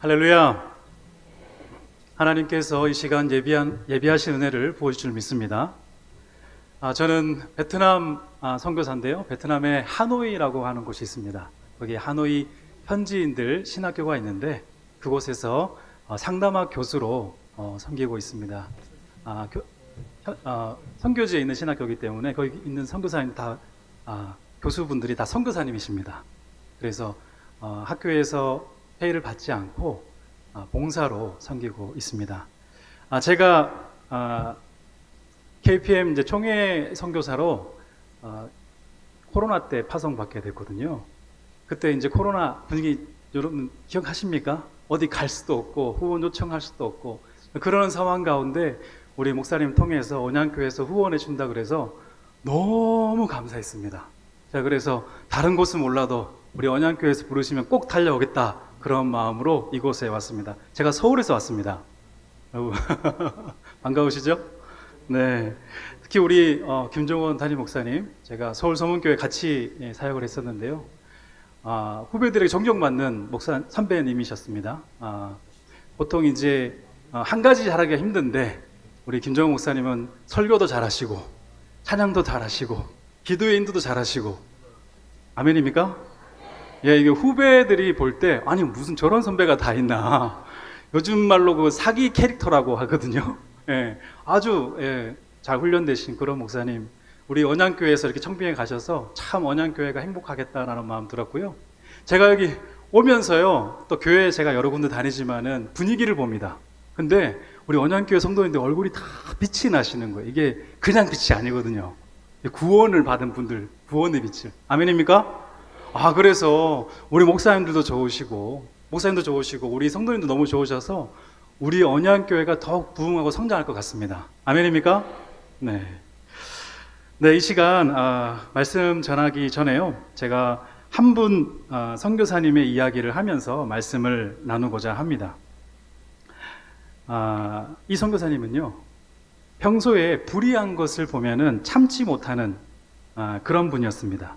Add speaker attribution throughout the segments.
Speaker 1: 할렐루야. 하나님께서 이 시간 예비하신 은혜를 부어주실 줄 믿습니다. 저는 베트남 선교사인데요. 베트남에 하노이라고 하는 곳이 있습니다. 거기 하노이 현지인들 신학교가 있는데 그곳에서 상담학 교수로 섬기고 있습니다. 선교지에 있는 신학교이기 때문에 거기 있는 선교사님 다 교수분들이 다 선교사님이십니다. 그래서 학교에서 페이를 받지 않고 봉사로 섬기고 있습니다. 제가 KPM 이제 총회 선교사로 코로나 때 파송받게 됐거든요. 그때 이제 코로나 분위기 여러분 기억하십니까? 어디 갈 수도 없고 후원 요청할 수도 없고 그런 상황 가운데 우리 목사님 통해서 온양교회에서 후원해 준다 그래서 너무 감사했습니다. 자, 그래서 다른 곳은 몰라도 우리 온양교회에서 부르시면 꼭 달려오겠다 그런 마음으로 이곳에 왔습니다. 제가 서울에서 왔습니다. 반가우시죠? 네. 특히 우리 김종원 담임 목사님, 제가 서울 서문교회 같이 사역을 했었는데요. 후배들에게 존경받는 목사 선배님이셨습니다. 보통 이제 한 가지 잘하기가 힘든데 우리 김종원 목사님은 설교도 잘하시고 찬양도 잘하시고 기도의 인도도 잘하시고 아멘입니까? 예, 이게 후배들이 볼 때 아니 무슨 저런 선배가 다 있나. 요즘 말로 그 사기 캐릭터라고 하거든요. 예, 아주 잘 훈련되신 그런 목사님. 우리 언양교회에서 이렇게 청빙에 가셔서 참 언양교회가 행복하겠다라는 마음 들었고요. 제가 여기 오면서요, 또 교회 제가 여러 군데 다니지만은 분위기를 봅니다. 근데 우리 언양교회 성도님들 얼굴이 다 빛이 나시는 거예요. 이게 그냥 빛이 아니거든요. 구원을 받은 분들, 구원의 빛을. 아멘입니까? 그래서 우리 목사님도 좋으시고 우리 성도님도 너무 좋으셔서 우리 언양교회가 더욱 부흥하고 성장할 것 같습니다. 아멘입니까? 네. 이 시간 말씀 전하기 전에요. 제가 한 분 선교사님의 이야기를 하면서 말씀을 나누고자 합니다. 이 선교사님은요, 평소에 불의한 것을 보면은 참지 못하는 그런 분이었습니다.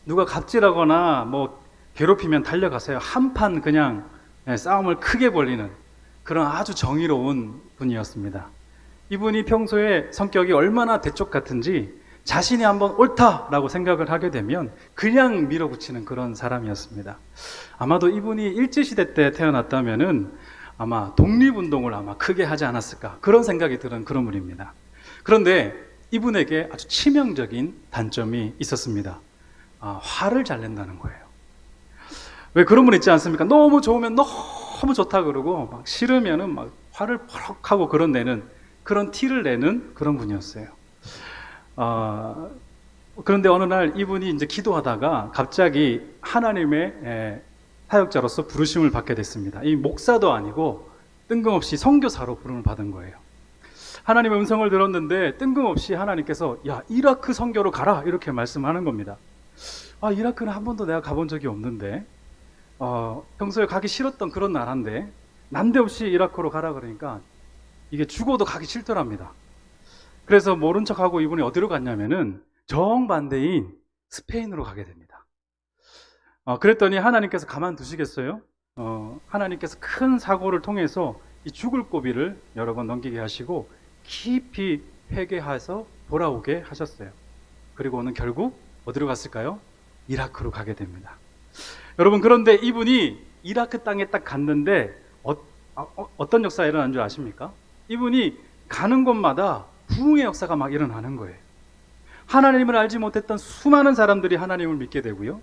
Speaker 1: 누가 갑질하거나 뭐 괴롭히면 달려가서요, 한판 그냥 싸움을 크게 벌리는 그런 아주 정의로운 분이었습니다. 이분이 평소에 성격이 얼마나 대쪽 같은지 자신이 한번 옳다라고 생각을 하게 되면 그냥 밀어붙이는 그런 사람이었습니다. 아마도 이분이 일제시대 때 태어났다면은 아마 독립운동을 아마 크게 하지 않았을까 그런 생각이 드는 그런 분입니다. 그런데 이분에게 아주 치명적인 단점이 있었습니다. 화를 잘 낸다는 거예요. 왜 그런 분 있지 않습니까? 너무 좋으면 너무 좋다 그러고 막 싫으면은 막 화를 펄럭 하고 그런 티를 내는 그런 분이었어요. 그런데 어느 날 이분이 이제 기도하다가 갑자기 하나님의 사역자로서 부르심을 받게 됐습니다. 이 목사도 아니고 뜬금없이 선교사로 부름을 받은 거예요. 하나님의 음성을 들었는데 뜬금없이 하나님께서 야, 이라크 선교로 가라 이렇게 말씀하는 겁니다. 이라크는 한 번도 내가 가본 적이 없는데 평소에 가기 싫었던 그런 나라인데 난데없이 이라크로 가라 그러니까 이게 죽어도 가기 싫더랍니다. 그래서 모른 척하고 이분이 어디로 갔냐면은 정반대인 스페인으로 가게 됩니다. 그랬더니 하나님께서 가만두시겠어요? 하나님께서 큰 사고를 통해서 이 죽을 고비를 여러 번 넘기게 하시고 깊이 회개해서 돌아오게 하셨어요. 그리고는 결국 어디로 갔을까요? 이라크로 가게 됩니다. 여러분, 그런데 이분이 이라크 땅에 딱 갔는데 어떤 역사가 일어난 줄 아십니까? 이분이 가는 곳마다 부흥의 역사가 막 일어나는 거예요. 하나님을 알지 못했던 수많은 사람들이 하나님을 믿게 되고요.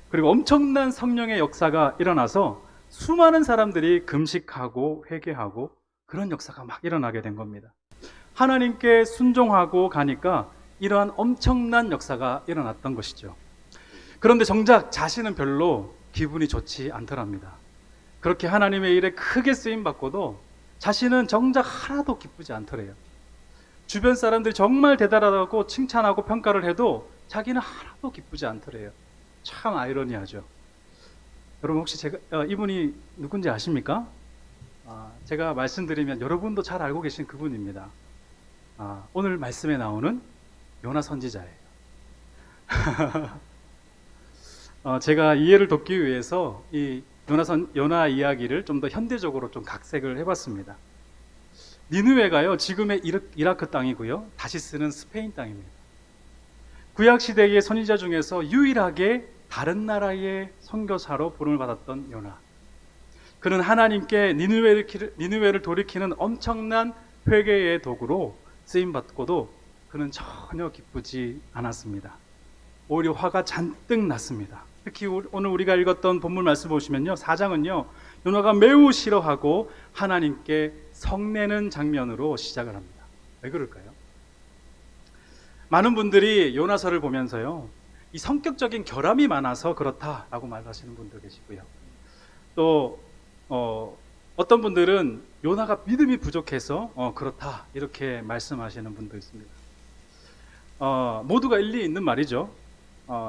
Speaker 1: 그리고 엄청난 성령의 역사가 일어나서 수많은 사람들이 금식하고 회개하고 그런 역사가 막 일어나게 된 겁니다. 하나님께 순종하고 가니까 이러한 엄청난 역사가 일어났던 것이죠. 그런데 정작 자신은 별로 기분이 좋지 않더랍니다. 그렇게 하나님의 일에 크게 쓰임받고도 자신은 정작 하나도 기쁘지 않더래요. 주변 사람들이 정말 대단하다고 칭찬하고 평가를 해도 자기는 하나도 기쁘지 않더래요. 참 아이러니하죠. 여러분, 혹시 이분이 누군지 아십니까? 제가 말씀드리면 여러분도 잘 알고 계신 그분입니다. 오늘 말씀에 나오는 요나 선지자예요. 제가 이해를 돕기 위해서 이 요나 이야기를 좀 더 현대적으로 좀 각색을 해봤습니다. 니느웨가요, 지금의 이라크 땅이고요, 다시스는 스페인 땅입니다. 구약 시대의 선지자 중에서 유일하게 다른 나라의 선교사로 부름을 받았던 요나. 그는 하나님께 니느웨를 돌이키는 엄청난 회개의 도구로 쓰임 받고도 그는 전혀 기쁘지 않았습니다. 오히려 화가 잔뜩 났습니다. 특히 오늘 우리가 읽었던 본문 말씀 보시면요, 4장은요 요나가 매우 싫어하고 하나님께 성내는 장면으로 시작을 합니다. 왜 그럴까요? 많은 분들이 요나서를 보면서요, 이 성격적인 결함이 많아서 그렇다라고 말하시는 분도 계시고요, 또 어떤 분들은 요나가 믿음이 부족해서 그렇다 이렇게 말씀하시는 분도 있습니다. 모두가 일리 있는 말이죠.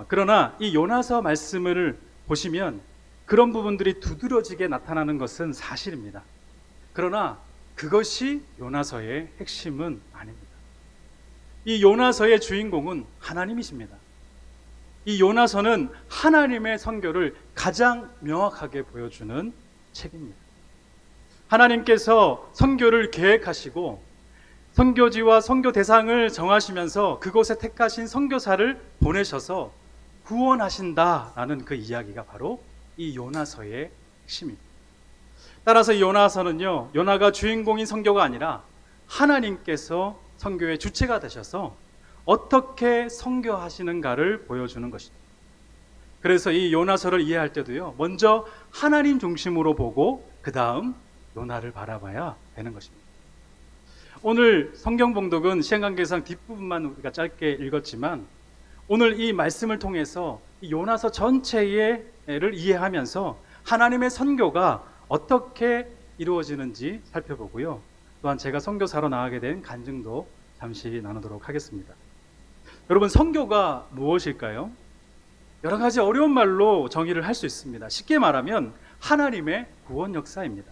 Speaker 1: 그러나 이 요나서 말씀을 보시면 그런 부분들이 두드러지게 나타나는 것은 사실입니다. 그러나 그것이 요나서의 핵심은 아닙니다. 이 요나서의 주인공은 하나님이십니다. 이 요나서는 하나님의 선교를 가장 명확하게 보여주는 책입니다. 하나님께서 선교를 계획하시고 선교지와 선교 대상을 정하시면서 그곳에 택하신 선교사를 보내셔서 구원하신다라는 그 이야기가 바로 이 요나서의 핵심입니다. 따라서 이 요나서는요, 요나가 주인공인 선교가 아니라 하나님께서 선교의 주체가 되셔서 어떻게 선교하시는가를 보여주는 것입니다. 그래서 이 요나서를 이해할 때도요, 먼저 하나님 중심으로 보고 그 다음 요나를 바라봐야 되는 것입니다. 오늘 성경 봉독은 시간관계상 뒷부분만 우리가 짧게 읽었지만 오늘 이 말씀을 통해서 이 요나서 전체를 이해하면서 하나님의 선교가 어떻게 이루어지는지 살펴보고요, 또한 제가 선교사로 나가게 된 간증도 잠시 나누도록 하겠습니다. 여러분, 선교가 무엇일까요? 여러 가지 어려운 말로 정의를 할 수 있습니다. 쉽게 말하면 하나님의 구원 역사입니다.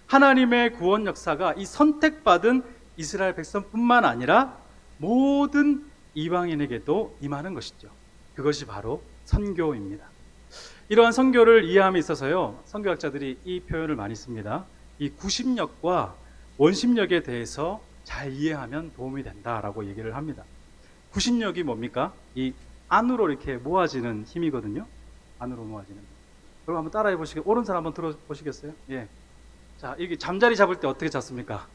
Speaker 1: 하나님의 구원 역사가 이 선택받은 이스라엘 백성뿐만 아니라 모든 이방인에게도 임하는 것이죠. 그것이 바로 선교입니다. 이러한 선교를 이해함에 있어서요, 선교학자들이 이 표현을 많이 씁니다. 이 구심력과 원심력에 대해서 잘 이해하면 도움이 된다라고 얘기를 합니다. 구심력이 뭡니까? 이 안으로 이렇게 모아지는 힘이거든요. 안으로 모아지는. 여러분 한번 따라해 보시겠어요? 오른손 한번 들어 보시겠어요? 예. 자, 이게 잠자리 잡을 때 어떻게 잡습니까?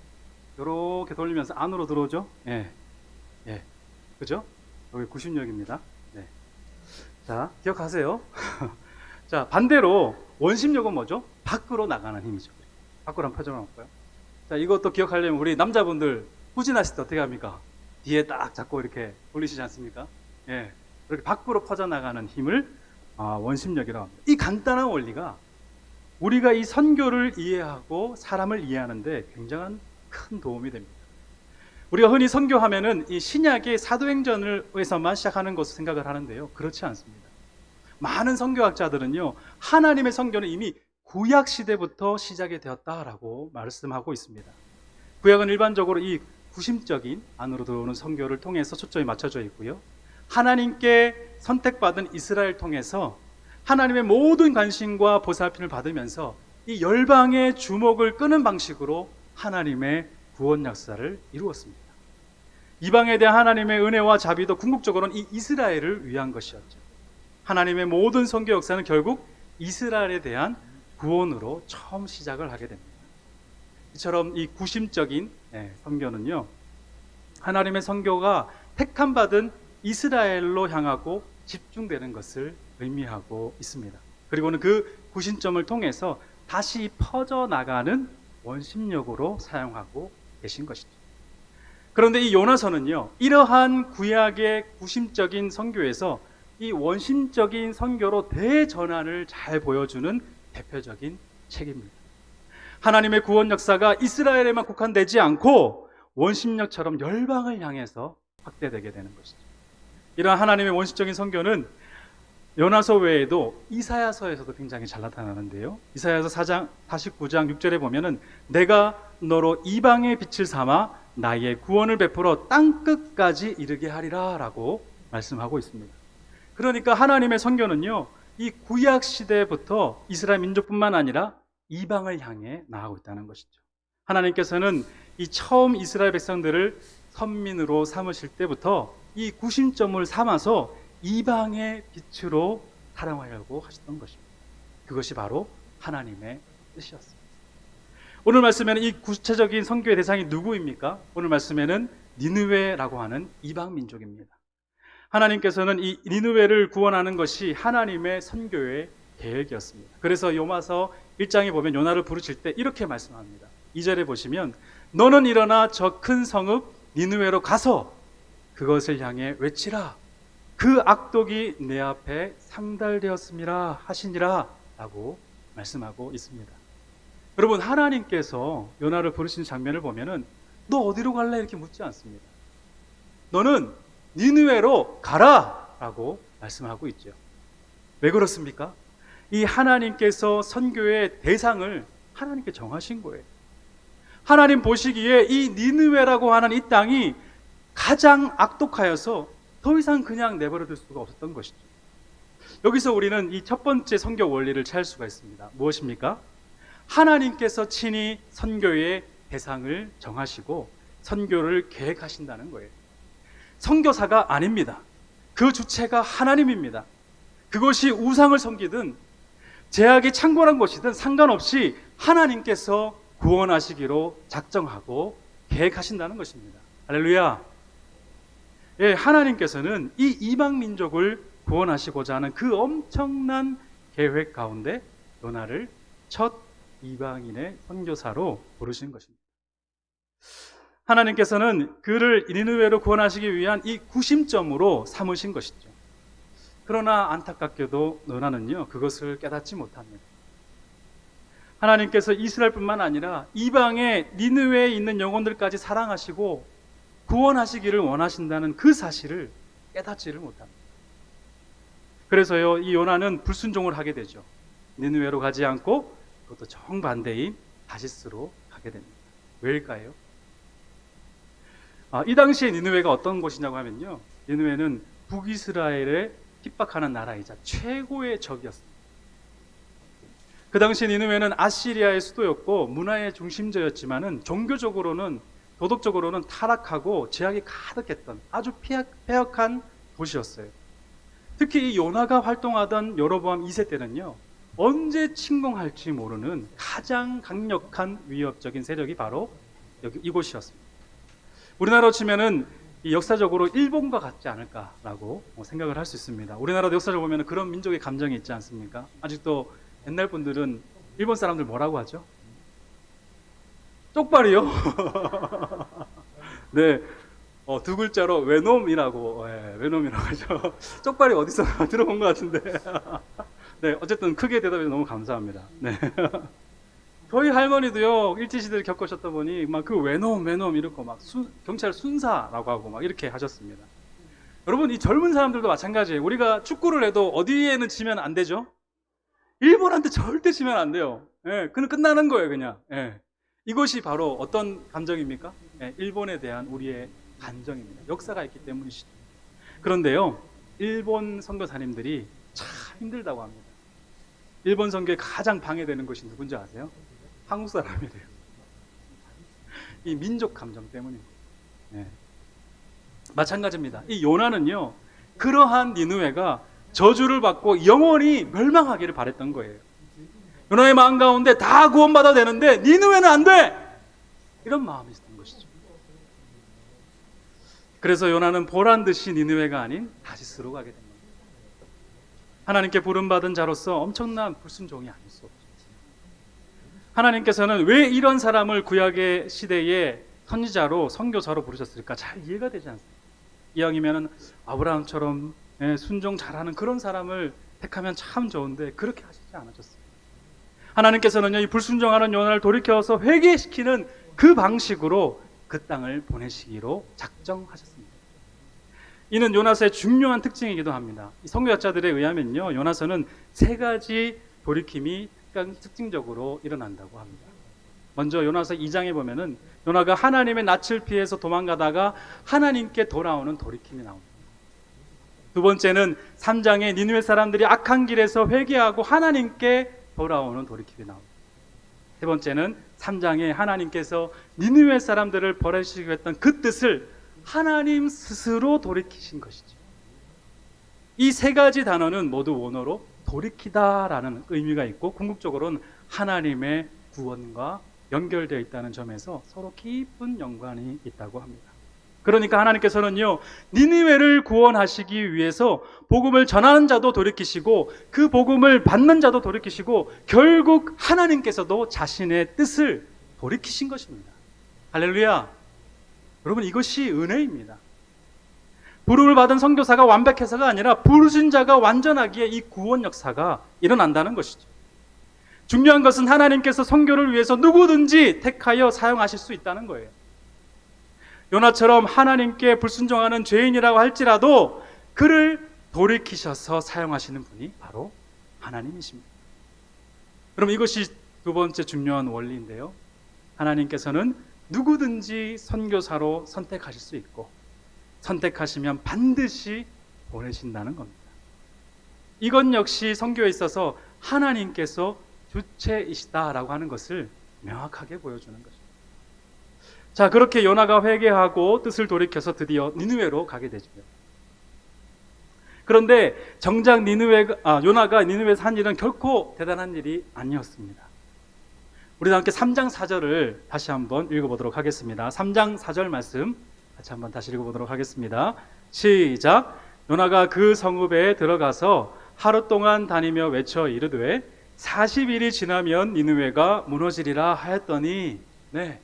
Speaker 1: 이렇게 돌리면서 안으로 들어오죠? 예. 예. 그죠? 여기 구심력입니다. 네. 자, 기억하세요. 자, 반대로 원심력은 뭐죠? 밖으로 나가는 힘이죠. 밖으로 한번 펴져 볼까요? 자, 이것도 기억하려면 우리 남자분들 후진하실 때 어떻게 합니까? 뒤에 딱 잡고 이렇게 돌리시지 않습니까? 예. 이렇게 밖으로 퍼져나가는 힘을 원심력이라고 합니다. 이 간단한 원리가 우리가 이 선교를 이해하고 사람을 이해하는데 굉장한 큰 도움이 됩니다. 우리가 흔히 선교하면은 이 신약의 사도행전에서만 시작하는 것을 생각을 하는데요, 그렇지 않습니다. 많은 선교학자들은요, 하나님의 선교는 이미 구약 시대부터 시작이 되었다라고 말씀하고 있습니다. 구약은 일반적으로 이 구심적인 안으로 들어오는 선교를 통해서 초점이 맞춰져 있고요, 하나님께 선택받은 이스라엘 통해서 하나님의 모든 관심과 보살핌을 받으면서 이 열방의 주목을 끄는 방식으로 하나님의 구원 역사를 이루었습니다. 이방에 대한 하나님의 은혜와 자비도 궁극적으로는 이 이스라엘을 위한 것이었죠. 하나님의 모든 선교 역사는 결국 이스라엘에 대한 구원으로 처음 시작을 하게 됩니다. 이처럼 이 구심적인 선교는요, 하나님의 선교가 택함받은 이스라엘로 향하고 집중되는 것을 의미하고 있습니다. 그리고는 그 구심점을 통해서 다시 퍼져나가는 원심력으로 사용하고 계신 것이죠. 그런데 이 요나서는요, 이러한 구약의 구심적인 선교에서 이 원심적인 선교로 대전환을 잘 보여주는 대표적인 책입니다. 하나님의 구원 역사가 이스라엘에만 국한되지 않고 원심력처럼 열방을 향해서 확대되게 되는 것이죠. 이러한 하나님의 원심적인 선교는 요나서 외에도 이사야서에서도 굉장히 잘 나타나는데요, 이사야서 4장 49장 6절에 보면은 내가 너로 이방의 빛을 삼아 나의 구원을 베풀어 땅끝까지 이르게 하리라 라고 말씀하고 있습니다. 그러니까 하나님의 선교는요, 이 구약 시대부터 이스라엘 민족뿐만 아니라 이방을 향해 나아가고 있다는 것이죠. 하나님께서는 이 처음 이스라엘 백성들을 선민으로 삼으실 때부터 이 구심점을 삼아서 이방의 빛으로 사랑하려고 하셨던 것입니다. 그것이 바로 하나님의 뜻이었습니다. 오늘 말씀에는 이 구체적인 선교의 대상이 누구입니까? 오늘 말씀에는 니느웨라고 하는 이방 민족입니다. 하나님께서는 이 니느웨를 구원하는 것이 하나님의 선교의 계획이었습니다. 그래서 요마서 1장에 보면 요나를 부르실 때 이렇게 말씀합니다. 2절에 보시면 너는 일어나 저 큰 성읍 니느웨로 가서 그것을 향해 외치라. 그 악독이 내 앞에 상달되었음이라 하시니라 라고 말씀하고 있습니다. 여러분, 하나님께서 요나를 부르신 장면을 보면은 너 어디로 갈래? 이렇게 묻지 않습니다. 너는 니느웨로 가라 라고 말씀하고 있죠. 왜 그렇습니까? 이 하나님께서 선교의 대상을 하나님께 정하신 거예요. 하나님 보시기에 이 니느웨라고 하는 이 땅이 가장 악독하여서 더 이상 그냥 내버려둘 수가 없었던 것이죠. 여기서 우리는 이 첫 번째 선교 원리를 찾을 수가 있습니다. 무엇입니까? 하나님께서 친히 선교의 대상을 정하시고 선교를 계획하신다는 거예요. 선교사가 아닙니다. 그 주체가 하나님입니다. 그것이 우상을 섬기든 제약이 창궐한 것이든 상관없이 하나님께서 구원하시기로 작정하고 계획하신다는 것입니다. 할렐루야. 예, 하나님께서는 이 이방 민족을 구원하시고자 하는 그 엄청난 계획 가운데 요나를 첫 이방인의 선교사로 부르신 것입니다. 하나님께서는 그를 니느웨로 구원하시기 위한 이 구심점으로 삼으신 것이죠. 그러나 안타깝게도 요나는요, 그것을 깨닫지 못합니다. 하나님께서 이스라엘뿐만 아니라 이방의 니느웨에 있는 영혼들까지 사랑하시고 구원하시기를 원하신다는 그 사실을 깨닫지를 못합니다. 그래서요, 이 요나는 불순종을 하게 되죠. 니느웨로 가지 않고 그것도 정반대인 다시스로 가게 됩니다. 왜일까요? 이 당시에 니느웨가 어떤 곳이냐고 하면요, 니느웨는 북이스라엘에 핍박하는 나라이자 최고의 적이었습니다. 그 당시 니느웨는 아시리아의 수도였고 문화의 중심지였지만은 종교적으로는, 도덕적으로는 타락하고 제약이 가득했던 아주 폐역한 도시였어요. 특히 이 요나가 활동하던 여로보암 2세 때는요, 언제 침공할지 모르는 가장 강력한 위협적인 세력이 바로 여기 이곳이었습니다. 우리나라로 치면은 이 역사적으로 일본과 같지 않을까라고 생각을 할 수 있습니다. 우리나라도 역사적으로 보면 그런 민족의 감정이 있지 않습니까? 아직도 옛날 분들은 일본 사람들 뭐라고 하죠? 쪽발이요? 네, 두 글자로 외놈이라고, 외놈이라고 하죠. 쪽발이 어디서 들어본 것 같은데. 네, 어쨌든 크게 대답해 너무 감사합니다. 네. 저희 할머니도요, 일제시대를 겪으셨다 보니 막 그 외놈 이러고 막 경찰 순사라고 하고 막 이렇게 하셨습니다. 여러분, 이 젊은 사람들도 마찬가지예요. 우리가 축구를 해도 어디에는 지면 안 되죠? 일본한테 절대 지면 안 돼요. 예, 그냥 끝나는 거예요, 그냥. 예. 이것이 바로 어떤 감정입니까? 예, 일본에 대한 우리의 간정입니다. 역사가 있기 때문이시죠. 그런데요, 일본 선교사님들이 참 힘들다고 합니다. 일본 선교에 가장 방해되는 것이 누군지 아세요? 한국 사람이래요. 이 민족 감정 때문입니다. 예. 마찬가지입니다. 이 요나는요, 그러한 니느웨가 저주를 받고 영원히 멸망하기를 바랬던 거예요. 요나의 마음 가운데 다 구원받아야 되는데 니느웨는 안 돼! 이런 마음이 있었던 것이죠. 그래서 요나는 보란듯이 니느웨가 아닌 다시스로 가게 됩니다. 하나님께 부름받은 자로서 엄청난 불순종이 아닐 수 없죠. 하나님께서는 왜 이런 사람을 구약의 시대에 선지자로, 선교사로 부르셨을까? 잘 이해가 되지 않습니다. 이왕이면 아브라함처럼 순종 잘하는 그런 사람을 택하면 참 좋은데 그렇게 하시지 않으셨습니다. 하나님께서는요, 이 불순종하는 요나를 돌이켜서 회개시키는 그 방식으로 그 땅을 보내시기로 작정하셨습니다. 이는 요나서의 중요한 특징이기도 합니다. 선교학자들에 의하면요, 요나서는 세 가지 돌이킴이 특징적으로 일어난다고 합니다. 먼저 요나서 2장에 보면은 요나가 하나님의 낯을 피해서 도망가다가 하나님께 돌아오는 돌이킴이 나옵니다. 두 번째는 3장에 니느웨 사람들이 악한 길에서 회개하고 하나님께 돌아오는 돌이킴이 나옵니다. 세 번째는 3장에 하나님께서 니느웨 사람들을 벌하시기로 했던 그 뜻을 하나님 스스로 돌이키신 것이죠. 이 세 가지 단어는 모두 원어로 돌이키다라는 의미가 있고 궁극적으로는 하나님의 구원과 연결되어 있다는 점에서 서로 깊은 연관이 있다고 합니다. 그러니까 하나님께서는요, 니느웨를 구원하시기 위해서 복음을 전하는 자도 돌이키시고 그 복음을 받는 자도 돌이키시고 결국 하나님께서도 자신의 뜻을 돌이키신 것입니다. 할렐루야. 여러분, 이것이 은혜입니다. 부름을 받은 선교사가 완벽해서가 아니라 부르신 자가 완전하기에 이 구원 역사가 일어난다는 것이죠. 중요한 것은 하나님께서 선교를 위해서 누구든지 택하여 사용하실 수 있다는 거예요. 요나처럼 하나님께 불순종하는 죄인이라고 할지라도 그를 돌이키셔서 사용하시는 분이 바로 하나님이십니다. 그럼 이것이 두 번째 중요한 원리인데요. 하나님께서는 누구든지 선교사로 선택하실 수 있고 선택하시면 반드시 보내신다는 겁니다. 이건 역시 선교에 있어서 하나님께서 주체이시다라고 하는 것을 명확하게 보여주는 것입니다. 자, 그렇게 요나가 회개하고 뜻을 돌이켜서 드디어 니느웨로 가게 되죠. 그런데 정작 요나가 니느웨에서 한 일은 결코 대단한 일이 아니었습니다. 우리 함께 3장 4절을 다시 한번 읽어보도록 하겠습니다. 3장 4절 말씀 같이 한번 다시 읽어보도록 하겠습니다. 시작. 요나가 그 성읍에 들어가서 하루 동안 다니며 외쳐 이르되 40일이 지나면 니느웨가 무너지리라 하였더니, 네,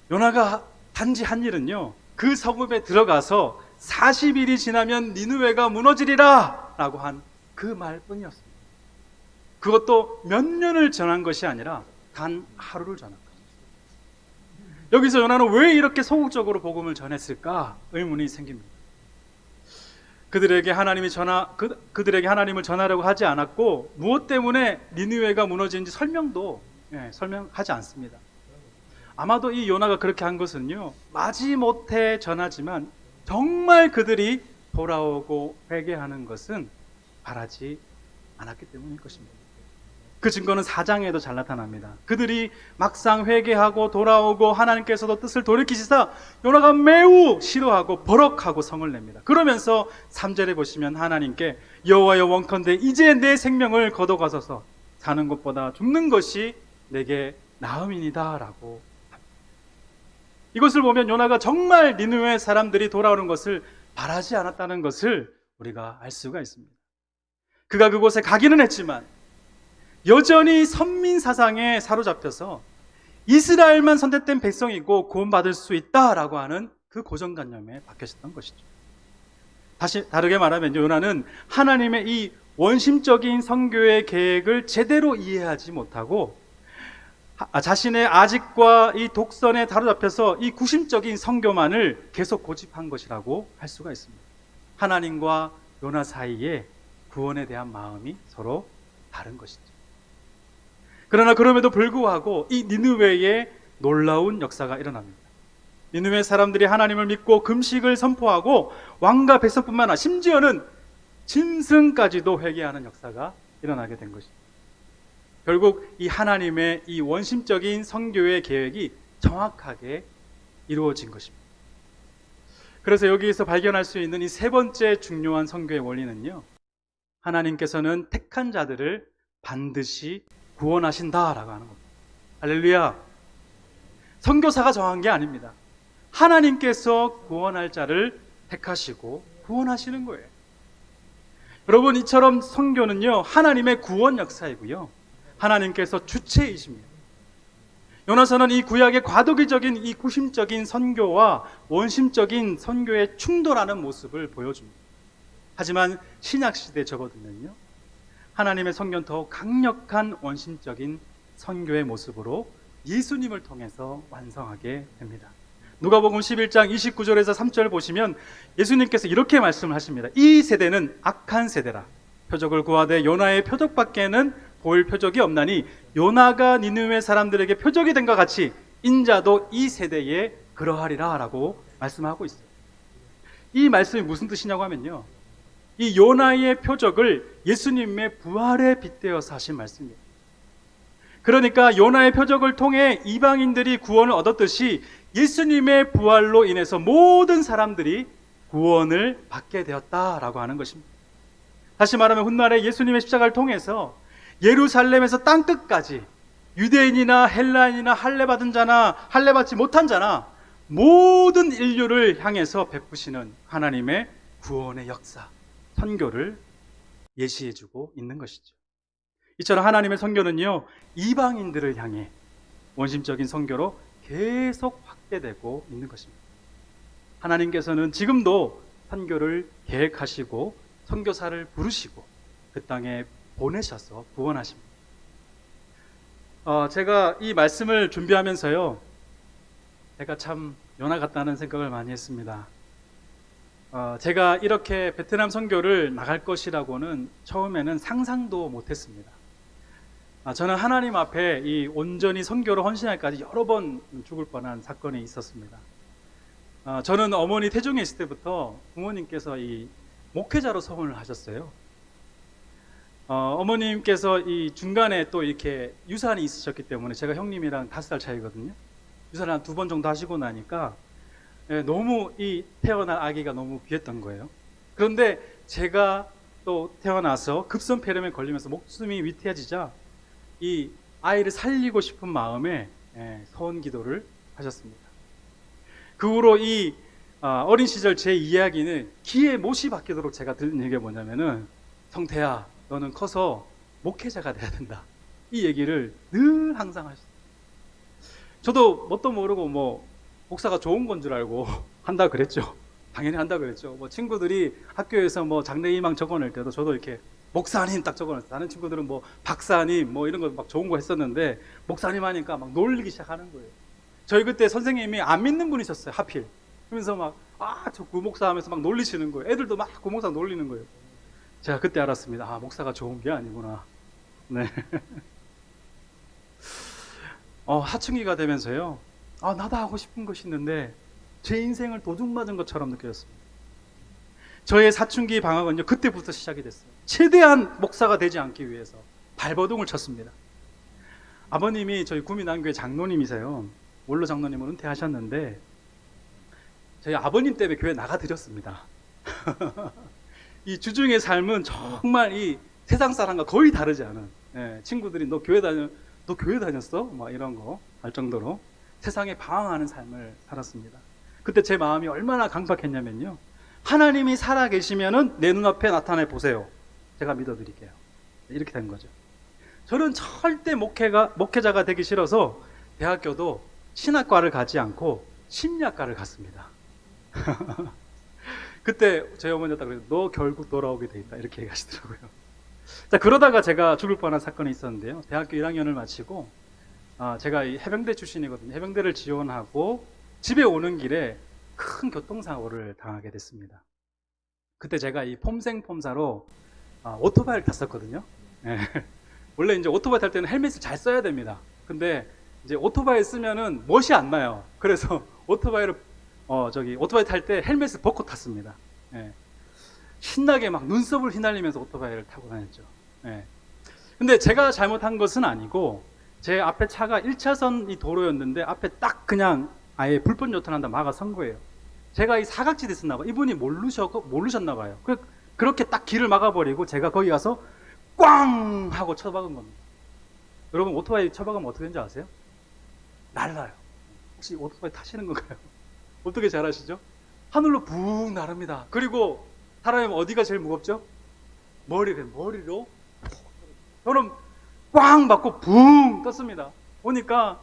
Speaker 1: 요나가 단지 한 일은요, 그 성읍에 들어가서 40일이 지나면 니느웨가 무너지리라 라고 한 그 말뿐이었습니다. 그것도 몇 년을 전한 것이 아니라 단 하루를 전한 거죠. 여기서 요나는 왜 이렇게 소극적으로 복음을 전했을까 의문이 생깁니다. 그들에게 하나님을 전하려고 하지 않았고 무엇 때문에 니느웨가 무너지는지 설명하지 않습니다. 아마도 이 요나가 그렇게 한 것은요, 마지못해 전하지만 정말 그들이 돌아오고 회개하는 것은 바라지 않았기 때문일 것입니다. 그 증거는 4장에도 잘 나타납니다. 그들이 막상 회개하고 돌아오고 하나님께서도 뜻을 돌이키시사 요나가 매우 싫어하고 버럭하고 성을 냅니다. 그러면서 3절에 보시면 하나님께 여호와여 원컨대 이제 내 생명을 거둬가소서 사는 것보다 죽는 것이 내게 나음이니이다 라고 합니다. 이것을 보면 요나가 정말 니느웨 사람들이 돌아오는 것을 바라지 않았다는 것을 우리가 알 수가 있습니다. 그가 그곳에 가기는 했지만 여전히 선민 사상에 사로잡혀서 이스라엘만 선택된 백성이고 구원받을 수 있다라고 하는 그 고정관념에 박혀있었던 것이죠. 다시 다르게 말하면 요나는 하나님의 이 원심적인 선교의 계획을 제대로 이해하지 못하고 자신의 아직과 이 독선에 사로잡혀서 이 구심적인 선교만을 계속 고집한 것이라고 할 수가 있습니다. 하나님과 요나 사이에 구원에 대한 마음이 서로 다른 것이죠. 그러나 그럼에도 불구하고 이 니느웨에 놀라운 역사가 일어납니다. 니느웨 사람들이 하나님을 믿고 금식을 선포하고 왕과 백성뿐만 아니라 심지어는 짐승까지도 회개하는 역사가 일어나게 된 것입니다. 결국 이 하나님의 이 원심적인 선교의 계획이 정확하게 이루어진 것입니다. 그래서 여기에서 발견할 수 있는 이 세 번째 중요한 선교의 원리는요, 하나님께서는 택한 자들을 반드시 구원하신다라고 하는 겁니다. 할렐루야. 선교사가 정한 게 아닙니다. 하나님께서 구원할 자를 택하시고 구원하시는 거예요. 여러분, 이처럼 선교는요, 하나님의 구원 역사이고요, 하나님께서 주체이십니다. 요나서는 이 구약의 과도기적인 이 구심적인 선교와 원심적인 선교의 충돌하는 모습을 보여줍니다. 하지만 신약시대에 접어들면요, 하나님의 선교는 더 강력한 원심적인 선교의 모습으로 예수님을 통해서 완성하게 됩니다. 누가복음 11장 29절에서 3절 보시면 예수님께서 이렇게 말씀을 하십니다. 이 세대는 악한 세대라. 표적을 구하되 요나의 표적밖에는 보일 표적이 없나니 요나가 니느웨 사람들에게 표적이 된 것 같이 인자도 이 세대에 그러하리라 라고 말씀하고 있어요. 이 말씀이 무슨 뜻이냐고 하면요, 이 요나의 표적을 예수님의 부활에 빗대어서 하신 말씀이에요. 그러니까 요나의 표적을 통해 이방인들이 구원을 얻었듯이 예수님의 부활로 인해서 모든 사람들이 구원을 받게 되었다라고 하는 것입니다. 다시 말하면 훗날에 예수님의 십자가를 통해서 예루살렘에서 땅끝까지 유대인이나 헬라인이나 할례 받은 자나 할례 받지 못한 자나 모든 인류를 향해서 베푸시는 하나님의 구원의 역사, 선교를 예시해주고 있는 것이죠. 이처럼 하나님의 선교는요, 이방인들을 향해 원심적인 선교로 계속 확대되고 있는 것입니다. 하나님께서는 지금도 선교를 계획하시고 선교사를 부르시고 그 땅에 보내셔서 구원하십니다. 제가 이 말씀을 준비하면서요, 제가 참 요나 같다는 생각을 많이 했습니다. 제가 이렇게 베트남 선교를 나갈 것이라고는 처음에는 상상도 못했습니다. 저는 하나님 앞에 이 온전히 선교로 헌신할까지 여러 번 죽을 뻔한 사건이 있었습니다. 저는 어머니 태중에 있을 때부터 부모님께서 이 목회자로 서원을 하셨어요. 어머님께서 이 중간에 또 이렇게 유산이 있으셨기 때문에, 제가 형님이랑 5살 차이거든요. 유산을 한 2번 정도 하시고 나니까 너무 이 태어난 아기가 너무 귀했던 거예요. 그런데 제가 또 태어나서 급성폐렴에 걸리면서 목숨이 위태해지자 이 아이를 살리고 싶은 마음에 서원 기도를 하셨습니다. 그 후로 이 어린 시절 제 이야기는 귀에 못이 박히도록 제가 들은 얘기가 뭐냐면은, 성태야, 너는 커서 목회자가 돼야 된다. 이 얘기를 늘 항상 하셨어요. 저도 뭣도 모르고 목사가 좋은 건 줄 알고 한다 그랬죠. 당연히 한다 그랬죠. 친구들이 학교에서 장래희망 적어낼 때도 저도 이렇게 목사님 딱 적어놨어요. 다른 친구들은 박사님 이런 거 막 좋은 거 했었는데, 목사님 하니까 막 놀리기 시작하는 거예요. 저희 그때 선생님이 안 믿는 분이셨어요, 하필. 그러면서 저 구목사 하면서 막 놀리시는 거예요. 애들도 막 구목사 놀리는 거예요. 제가 그때 알았습니다. 목사가 좋은 게 아니구나. 네. 사춘기가 되면서요, 나도 하고 싶은 것이 있는데 제 인생을 도둑 맞은 것처럼 느껴졌습니다. 저의 사춘기 방학은요, 그때부터 시작이 됐어요. 최대한 목사가 되지 않기 위해서 발버둥을 쳤습니다. 아버님이 저희 구민안교회 장로님이세요. 원로 장로님은 은퇴하셨는데 저희 아버님 때문에 교회 나가드렸습니다. 이 주중의 삶은 정말 이 세상 사람과 거의 다르지 않은, 친구들이 너 교회 다녔어? 막 이런 거 할 정도로 세상에 방황하는 삶을 살았습니다. 그때 제 마음이 얼마나 강박했냐면요, 하나님이 살아 계시면은 내 눈앞에 나타내 보세요. 제가 믿어드릴게요. 이렇게 된 거죠. 저는 절대 목회자가 되기 싫어서 대학교도 신학과를 가지 않고 심리학과를 갔습니다. 그때 저희 어머니가 그래서 너 결국 돌아오게 돼 있다 이렇게 얘기하시더라고요. 자, 그러다가 제가 죽을 뻔한 사건이 있었는데요. 대학교 1학년을 마치고 제가 이 해병대 출신이거든요. 해병대를 지원하고 집에 오는 길에 큰 교통사고를 당하게 됐습니다. 그때 제가 이 폼생폼사로 오토바이를 탔었거든요. 네. 원래 이제 오토바이 탈 때는 헬멧을 잘 써야 됩니다. 근데 이제 오토바이 쓰면은 멋이 안 나요. 그래서 오토바이 탈 때 헬멧을 벗고 탔습니다. 네. 신나게 막 눈썹을 휘날리면서 오토바이를 타고 다녔죠. 네. 근데 제가 잘못한 것은 아니고, 제 앞에 차가 1차선 이 도로였는데 앞에 딱 그냥 아예 불법 요탄한다 막아선 거예요. 제가 이 사각지대 있었나 봐요. 이분이 모르셨나 봐요. 그렇게 딱 길을 막아버리고 제가 거기 가서 꽝 하고 쳐박은 겁니다. 여러분, 오토바이 쳐박으면 어떻게 되는지 아세요? 날라요. 혹시 오토바이 타시는 건가요? 어떻게 잘 아시죠? 하늘로 붕 나릅니다. 그리고 사람이 어디가 제일 무겁죠? 머리로 저는 꽝 맞고 붕 떴습니다. 보니까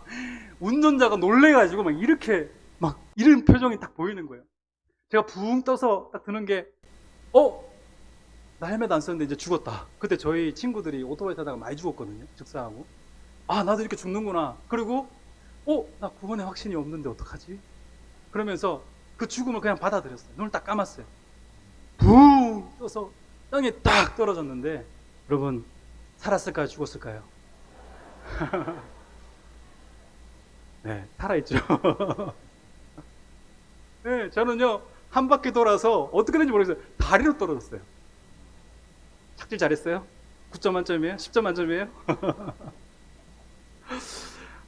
Speaker 1: 운전자가 놀래가지고 막 이렇게 막 이런 표정이 딱 보이는 거예요. 제가 붕 떠서 딱 드는 게, 나 헬멧 안 썼는데 이제 죽었다. 그때 저희 친구들이 오토바이 타다가 많이 죽었거든요. 즉사하고. 나도 이렇게 죽는구나. 그리고 나 구원의 확신이 없는데 어떡하지? 그러면서 그 죽음을 그냥 받아들였어요. 눈을 딱 감았어요. 붕 떠서 땅에 딱 떨어졌는데, 여러분, 살았을까요? 죽었을까요? 네, 살아있죠. 네, 저는요 한 바퀴 돌아서 어떻게 된지 모르겠어요. 다리로 떨어졌어요. 착질 잘했어요? 9점 만점이에요? 10점 만점이에요?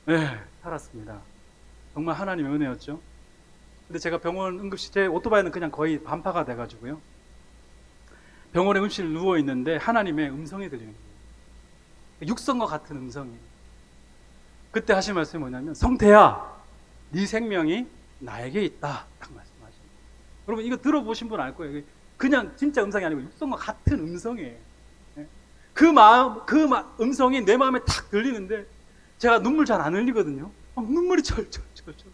Speaker 1: 네, 살았습니다. 정말 하나님의 은혜였죠. 근데 제가 병원 응급실, 제 오토바이는 그냥 거의 반파가 돼가지고요. 병원에 응급실 누워있는데 하나님의 음성이 들리는 거예요. 육성과 같은 음성이. 그때 하신 말씀이 뭐냐면, 성태야, 네 생명이 나에게 있다. 딱 말씀하시는 거예요. 여러분, 이거 들어보신 분 알 거예요. 그냥 진짜 음성이 아니고 육성과 같은 음성이에요. 음성이 내 마음에 탁 들리는데, 제가 눈물 잘 안 흘리거든요. 눈물이 철철철철.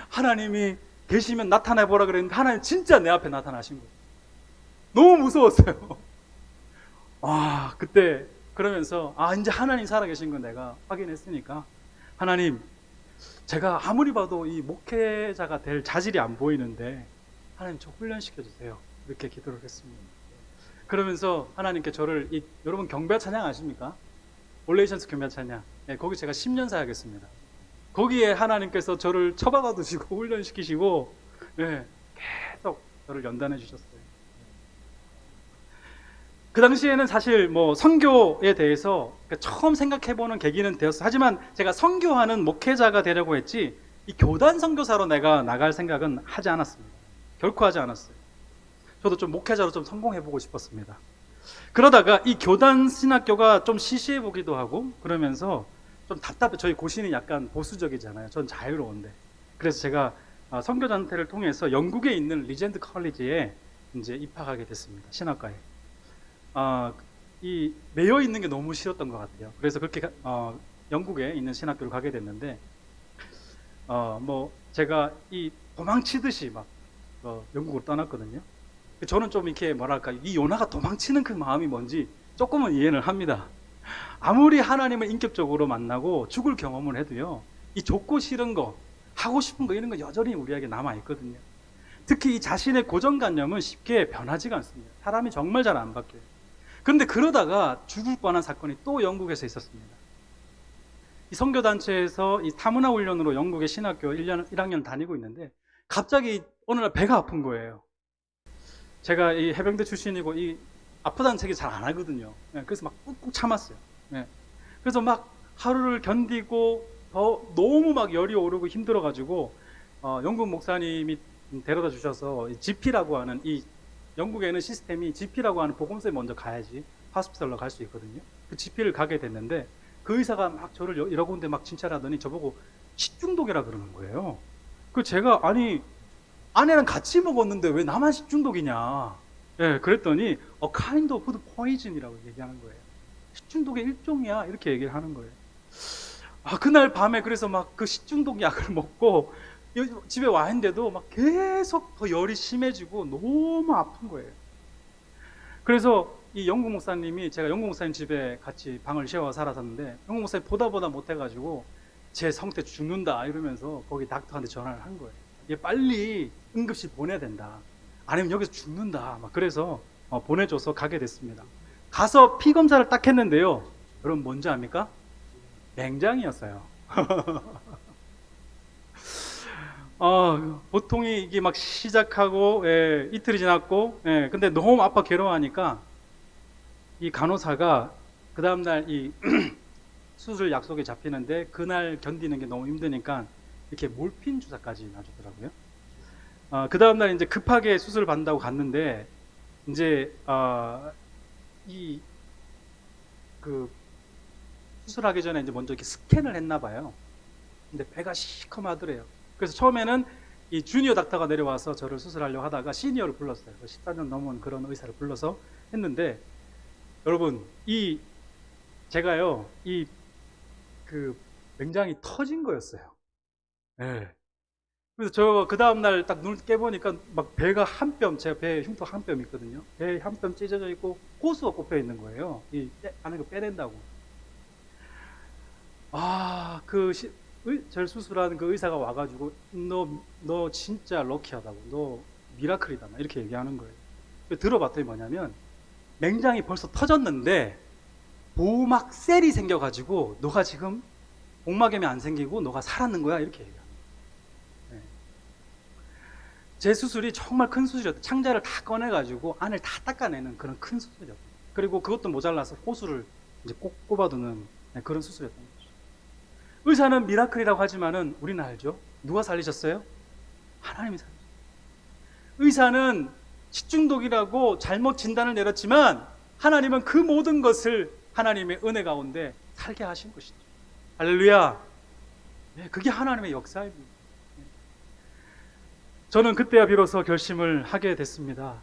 Speaker 1: 하나님이 계시면 나타나보라 그랬는데 하나님 진짜 내 앞에 나타나신 거예요. 너무 무서웠어요. 그때 그러면서 이제 하나님 살아계신 건 내가 확인했으니까, 하나님, 제가 아무리 봐도 이 목회자가 될 자질이 안 보이는데 하나님 저 훈련시켜주세요. 이렇게 기도를 했습니다. 그러면서 하나님께 저를, 여러분 경배 찬양 아십니까? 올레이션스 경배 찬양. 거기 제가 10년 사역했습니다. 거기에 하나님께서 저를 처박아 두시고 훈련시키시고 계속 저를 연단해 주셨어요. 그 당시에는 사실 선교에 대해서 처음 생각해보는 계기는 되었어요. 하지만 제가 선교하는 목회자가 되려고 했지, 이 교단 선교사로 내가 나갈 생각은 하지 않았습니다. 결코 하지 않았어요. 저도 좀 목회자로 좀 성공해보고 싶었습니다. 그러다가 이 교단 신학교가 좀 시시해보기도 하고 그러면서 좀 답답해. 저희 고신이 약간 보수적이잖아요. 전 자유로운데. 그래서 제가 선교단체를 통해서 영국에 있는 리젠트 컬리지에 이제 입학하게 됐습니다. 신학과에. 이 매여 있는 게 너무 싫었던 것 같아요. 그래서 그렇게 영국에 있는 신학교를 가게 됐는데, 제가 이 도망치듯이 막 영국으로 떠났거든요. 저는 좀 이렇게 뭐랄까, 이 요나가 도망치는 그 마음이 뭔지 조금은 이해는 합니다. 아무리 하나님을 인격적으로 만나고 죽을 경험을 해도요, 이 좋고 싫은 거, 하고 싶은 거, 이런 거 여전히 우리에게 남아있거든요. 특히 이 자신의 고정관념은 쉽게 변하지가 않습니다. 사람이 정말 잘 안 바뀌어요. 그런데 그러다가 죽을 뻔한 사건이 또 영국에서 있었습니다. 이 선교단체에서 이 타문화 훈련으로 영국의 신학교 1학년 다니고 있는데, 갑자기 어느 날 배가 아픈 거예요. 제가 이 해병대 출신이고 이 아프다는 책이 잘 안 하거든요. 그래서 막 꾹꾹 참았어요. 그래서 막 하루를 견디고 너무 막 열이 오르고 힘들어가지고 영국 목사님이 데려다 주셔서 GP라고 하는, 이 영국에는 시스템이 GP라고 하는 보건소에 먼저 가야지 하스피털로 갈 수 있거든요. 그 GP를 가게 됐는데, 그 의사가 막 저를 여러 군데 막 진찰하더니 저보고 식중독이라 그러는 거예요. 그 제가, 아니 아내랑 같이 먹었는데 왜 나만 식중독이냐. 그랬더니 a kind of food poison이라고 얘기하는 거예요. 식중독의 일종이야, 이렇게 얘기를 하는 거예요. 그날 밤에 그래서 막 그 식중독 약을 먹고 집에 와 있는데도 막 계속 더 열이 심해지고 너무 아픈 거예요. 그래서 이 영국 목사님이, 제가 영국 목사님 집에 같이 방을 쉐어 살았었는데, 영국 목사님 보다 못해가지고 제 성태 죽는다 이러면서 거기 닥터한테 전화를 한 거예요. 얘 빨리 응급실 보내야 된다, 아니면 여기서 죽는다. 막 그래서 보내줘서 가게 됐습니다. 가서 피 검사를 딱 했는데요, 여러분 뭔지 압니까? 맹장이었어요. 보통이 이게 막 시작하고 이틀이 지났고, 근데 너무 아파 괴로워하니까 이 간호사가 그 다음날 이 수술 약속이 잡히는데, 그날 견디는 게 너무 힘드니까 이렇게 몰핀 주사까지 놔주더라고요. 그 다음날 이제 급하게 수술을 받는다고 갔는데, 이제 그 수술하기 전에 이제 먼저 이렇게 스캔을 했나 봐요. 근데 배가 시커하더래요. 그래서 처음에는 이 주니어 닥터가 내려와서 저를 수술하려고 하다가 시니어를 불렀어요. 14년 넘은 그런 의사를 불러서 했는데, 여러분 제가요 그 맹장이 터진 거였어요. 그래서 저 그 다음날 딱 눈을 깨보니까 막 배가 한 뼘, 제가 배에 흉터 한 뼘 있거든요. 배에 한 뼘 찢어져 있고 호수가 꼽혀 있는 거예요. 이 안에 거 빼낸다고. 저를 수술하는 그 의사가 와가지고 너 진짜 럭키하다고, 너 미라클이다, 이렇게 얘기하는 거예요. 들어봤더니 뭐냐면, 맹장이 벌써 터졌는데 보호막 셀이 생겨가지고 너가 지금 복막염이 안 생기고 너가 살았는 거야, 이렇게 얘기합니다. 제 수술이 정말 큰 수술이었어요. 창자를 다 꺼내가지고 안을 다 닦아내는 그런 큰 수술이었어요. 그리고 그것도 모자라서 호수를 이제 꼭 꼽아두는 그런 수술이었던 거죠. 의사는 미라클이라고 하지만은 우리는 알죠? 누가 살리셨어요? 하나님이 살리셨어요. 의사는 식중독이라고 잘못 진단을 내렸지만 하나님은 그 모든 것을 하나님의 은혜 가운데 살게 하신 것이죠. 할렐루야. 네, 그게 하나님의 역사입니다. 저는 그때야 비로소 결심을 하게 됐습니다.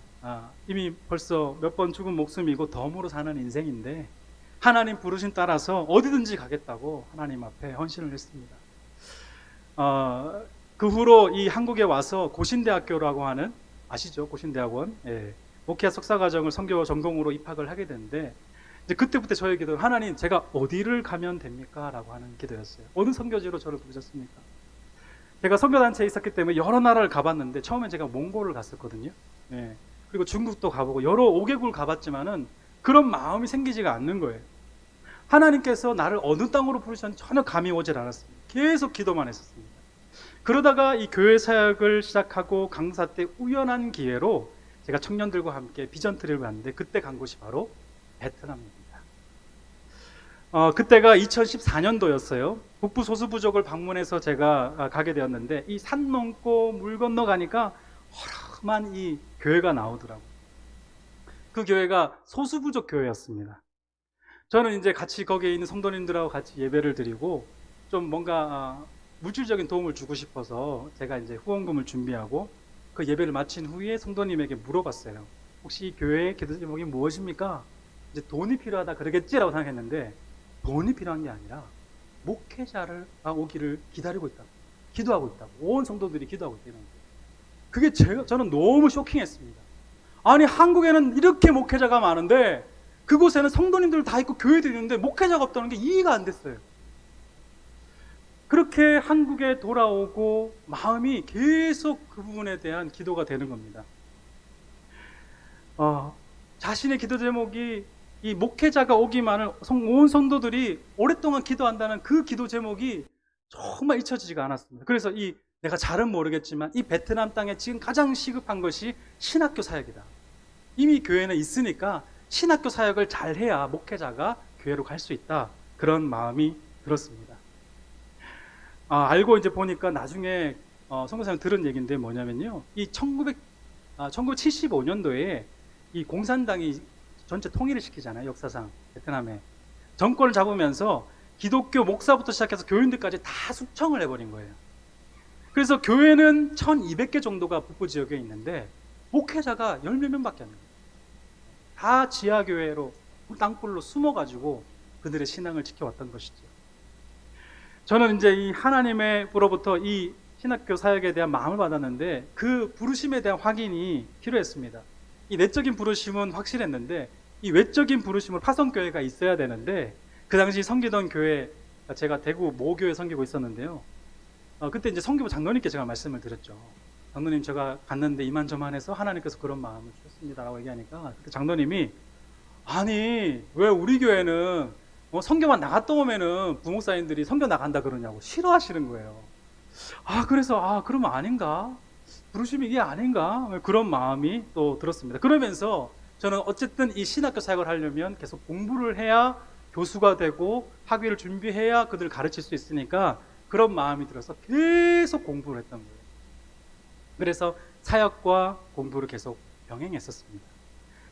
Speaker 1: 이미 벌써 몇 번 죽은 목숨이고 덤으로 사는 인생인데 하나님 부르심 따라서 어디든지 가겠다고 하나님 앞에 헌신을 했습니다. 그 후로 이 한국에 와서 고신대학교라고 하는, 아시죠? 고신대학원. 예. 목회와 석사과정을 선교 전공으로 입학을 하게 됐는데 이제 그때부터 저의 기도는 하나님 제가 어디를 가면 됩니까? 라고 하는 기도였어요. 어느 선교지로 저를 부르셨습니까? 제가 선교단체에 있었기 때문에 여러 나라를 가봤는데 처음엔 제가 몽골을 갔었거든요. 예. 그리고 중국도 가보고 여러 5개국을 가봤지만은 그런 마음이 생기지가 않는 거예요. 하나님께서 나를 어느 땅으로 부르셨는지 전혀 감이 오질 않았습니다. 계속 기도만 했었습니다. 그러다가 이 교회 사역을 시작하고 강사 때 우연한 기회로 제가 청년들과 함께 비전 트립을 갔는데 그때 간 곳이 바로 베트남입니다. 그때가 2014년도였어요. 북부 소수부족을 방문해서 제가 가게 되었는데 이 산 넘고 물 건너 가니까 허름한 이 교회가 나오더라고요. 그 교회가 소수부족 교회였습니다. 저는 이제 같이 거기에 있는 성도님들하고 같이 예배를 드리고 좀 뭔가 물질적인 도움을 주고 싶어서 제가 이제 후원금을 준비하고 그 예배를 마친 후에 성도님에게 물어봤어요. 혹시 이 교회의 기도 제목이 무엇입니까? 이제 돈이 필요하다 그러겠지라고 생각했는데 돈이 필요한 게 아니라 목회자를 오기를 기다리고 있다. 기도하고 있다고. 온 성도들이 기도하고 있다는 거예요. 그게 저는 너무 쇼킹했습니다. 아니 한국에는 이렇게 목회자가 많은데 그곳에는 성도님들 다 있고 교회들이 있는데 목회자가 없다는 게 이해가 안 됐어요. 그렇게 한국에 돌아오고 마음이 계속 그 부분에 대한 기도가 되는 겁니다. 자신의 기도 제목이 이 목회자가 오기만을 온 성도들이 오랫동안 기도한다는 그 기도 제목이 정말 잊혀지지가 않았습니다. 그래서 내가 잘은 모르겠지만 이 베트남 땅에 지금 가장 시급한 것이 신학교 사역이다. 이미 교회는 있으니까 신학교 사역을 잘해야 목회자가 교회로 갈 수 있다. 그런 마음이 들었습니다. 알고 이제 보니까 나중에 선교사님 들은 얘기인데 뭐냐면요. 이 1975년도에 이 공산당이 전체 통일을 시키잖아요. 역사상 베트남에 정권을 잡으면서 기독교 목사부터 시작해서 교인들까지 다 숙청을 해버린 거예요. 그래서 교회는 1200개 정도가 북부 지역에 있는데 목회자가 10몇 명밖에 안 돼요. 다 지하교회로 땅굴로 숨어가지고 그들의 신앙을 지켜왔던 것이죠. 저는 이제 이 하나님으로부터 이 신학교 사역에 대한 마음을 받았는데 그 부르심에 대한 확인이 필요했습니다. 이 내적인 부르심은 확실했는데 이 외적인 부르심을 파송교회가 있어야 되는데 그 당시 섬기던 교회, 제가 대구 모교회 섬기고 있었는데요. 그때 이제 섬기부 장로님께 제가 말씀을 드렸죠. 장로님 제가 갔는데 이만저만해서 하나님께서 그런 마음을 주셨습니다 라고 얘기하니까 그때 장로님이 아니 왜 우리 교회는 선교만 나갔다 오면은 부목사님들이 선교 나간다 그러냐고 싫어하시는 거예요. 그래서 그러면 아닌가? 부르심이 이게 아닌가? 그런 마음이 또 들었습니다. 그러면서 저는 어쨌든 이 신학교 사역을 하려면 계속 공부를 해야 교수가 되고 학위를 준비해야 그들을 가르칠 수 있으니까 그런 마음이 들어서 계속 공부를 했던 거예요. 그래서 사역과 공부를 계속 병행했었습니다.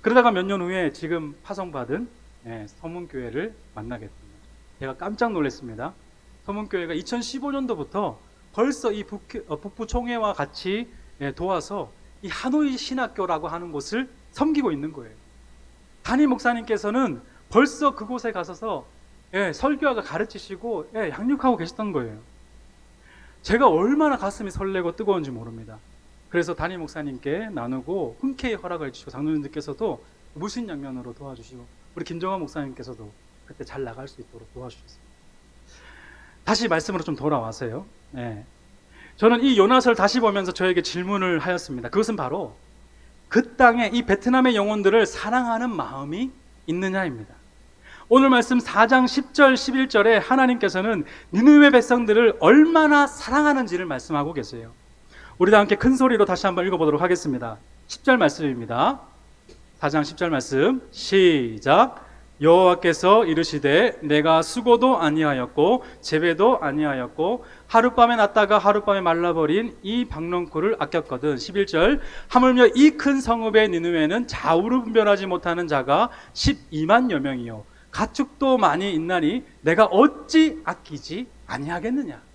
Speaker 1: 그러다가 몇 년 후에 지금 파송받은 서문교회를 만나게 됩니다. 제가 깜짝 놀랐습니다. 서문교회가 2015년도부터 벌써 이 북부 총회와 같이 도와서 이 하노이 신학교라고 하는 곳을 섬기고 있는 거예요. 담임 목사님께서는 벌써 그곳에 가서서 설교하고 가르치시고 양육하고 계셨던 거예요. 제가 얼마나 가슴이 설레고 뜨거운지 모릅니다. 그래서 담임 목사님께 나누고 흔쾌히 허락을 해주시고 장로님들께서도 무신양면으로 도와주시고 우리 김정환 목사님께서도 그때 잘 나갈 수 있도록 도와주셨습니다. 다시 말씀으로 좀 돌아와서요. 저는 이 요나서를 다시 보면서 저에게 질문을 하였습니다. 그것은 바로 그 땅에 이 베트남의 영혼들을 사랑하는 마음이 있느냐입니다. 오늘 말씀 4장 10절 11절에 하나님께서는 니느웨 백성들을 얼마나 사랑하는지를 말씀하고 계세요. 우리 다 함께 큰 소리로 다시 한번 읽어보도록 하겠습니다. 10절 말씀입니다. 4장 10절 말씀 시작. 여호와께서 이르시되 내가 수고도 아니하였고 재배도 아니하였고 하룻밤에 났다가 하룻밤에 말라버린 이 박넝쿨을 아꼈거든. 11절 하물며 이 큰 성읍의 니느웨는 좌우로 분별하지 못하는 자가 12만여 명이요 가축도 많이 있나니 내가 어찌 아끼지 아니하겠느냐.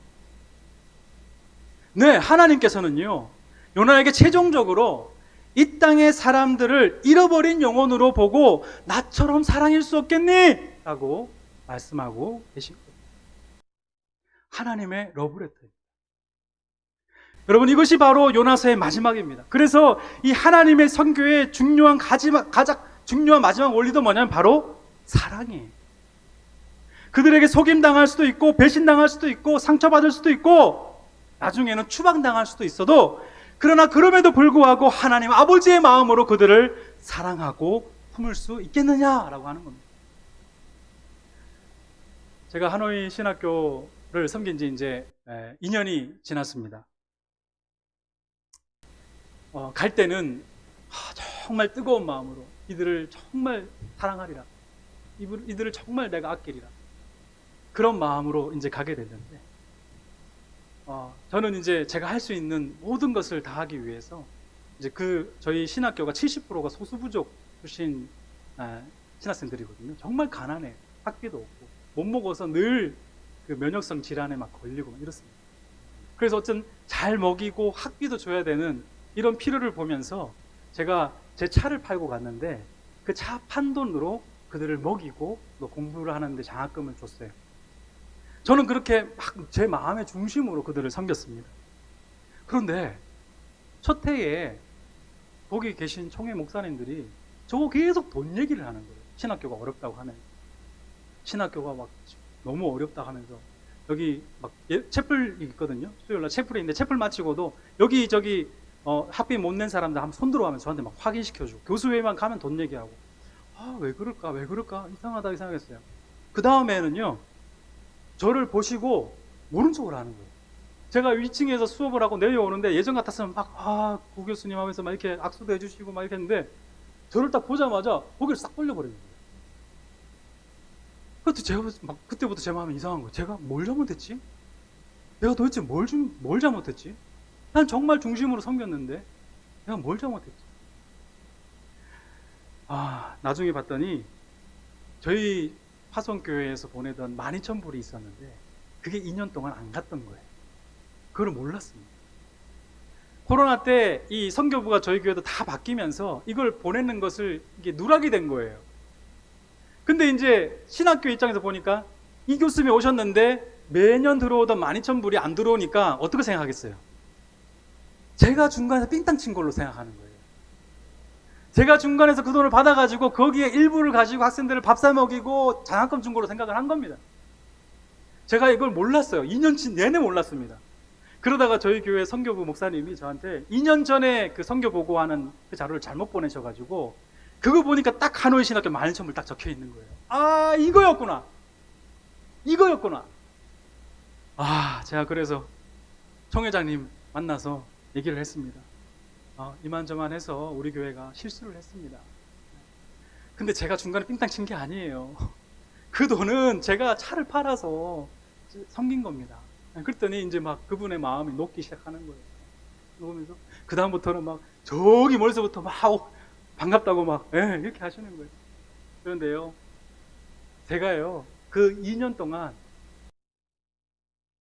Speaker 1: 네, 하나님께서는요 요나에게 최종적으로 이 땅의 사람들을 잃어버린 영혼으로 보고 나처럼 사랑할 수 없겠니? 라고 말씀하고 계신 거예요. 하나님의 러브레터입니다. 여러분, 이것이 바로 요나서의 마지막입니다. 그래서 이 하나님의 선교의 가장 중요한 마지막 원리도 뭐냐면 바로 사랑이에요. 그들에게 속임당할 수도 있고 배신당할 수도 있고 상처받을 수도 있고 나중에는 추방당할 수도 있어도, 그러나 그럼에도 불구하고 하나님 아버지의 마음으로 그들을 사랑하고 품을 수 있겠느냐라고 하는 겁니다. 제가 하노이 신학교를 섬긴 지 이제 2년이 지났습니다. 갈 때는 정말 뜨거운 마음으로 이들을 정말 사랑하리라, 이들을 정말 내가 아끼리라, 그런 마음으로 이제 가게 됐는데, 저는 이제 제가 할 수 있는 모든 것을 다 하기 위해서 이제 저희 신학교가 70%가 소수부족 출신 신학생들이거든요. 정말 가난해요. 학비도 없고 못 먹어서 늘 그 면역성 질환에 막 걸리고 막 이렇습니다. 그래서 어쨌든 잘 먹이고 학비도 줘야 되는 이런 필요를 보면서 제가 제 차를 팔고 갔는데 그 차 판 돈으로 그들을 먹이고 또 공부를 하는데 장학금을 줬어요. 저는 그렇게 막 제 마음의 중심으로 그들을 섬겼습니다. 그런데 첫 해에 거기 계신 총회 목사님들이 저거 계속 돈 얘기를 하는 거예요. 신학교가 어렵다고 하면, 신학교가 막 너무 어렵다 하면서, 여기 막 채플이 있거든요. 수요일날 채플이 있는데 채플 마치고도 여기 저기 학비 못 낸 사람들 한번 손 들어가면 저한테 막 확인시켜주고, 교수회의만 가면 돈 얘기하고, 왜 그럴까 이상하겠어요. 그 다음에는요 저를 보시고 모른 척을 하는 거예요. 제가 위층에서 수업을 하고 내려오는데 예전 같았으면 막 구 교수님 하면서 막 이렇게 악수도 해주시고 막 이렇게 했는데, 저를 딱 보자마자 고개를 싹 벌려버리는 거예요. 그때부터 제 마음이 이상한 거예요. 제가 뭘 잘못했지? 내가 도대체 뭘 잘못했지? 난 정말 중심으로 섬겼는데 내가 뭘 잘못했지? 나중에 봤더니 저희 화성교회에서 보내던 12,000불이 있었는데 그게 2년 동안 안 갔던 거예요. 그걸 몰랐습니다. 코로나 때 이 선교부가 저희 교회도 다 바뀌면서 이걸 보내는 것을 이게 누락이 된 거예요. 근데 이제 신학교 입장에서 보니까 이 교수님이 오셨는데 매년 들어오던 12,000불이 안 들어오니까 어떻게 생각하겠어요? 제가 중간에서 삥땅 친 걸로 생각하는 거예요. 제가 중간에서 그 돈을 받아가지고 거기에 일부를 가지고 학생들을 밥 사 먹이고 장학금 준 걸로 생각을 한 겁니다. 제가 이걸 몰랐어요. 2년 내내 몰랐습니다. 그러다가 저희 교회 선교부 목사님이 저한테 2년 전에 그 선교 보고하는 그 자료를 잘못 보내셔가지고 그거 보니까 딱 하노이 신학교 12,000불 딱 적혀 있는 거예요. 이거였구나. 제가 그래서 총회장님 만나서 얘기를 했습니다. 이만저만해서 우리 교회가 실수를 했습니다. 근데 제가 중간에 삥땅 친 게 아니에요. 그 돈은 제가 차를 팔아서 섬긴 겁니다. 그랬더니 이제 막 그분의 마음이 녹기 시작하는 거예요. 그러면서 그 다음부터는 막 저기 멀리서부터 막 반갑다고 막 이렇게 하시는 거예요. 그런데요, 제가요 그 2년 동안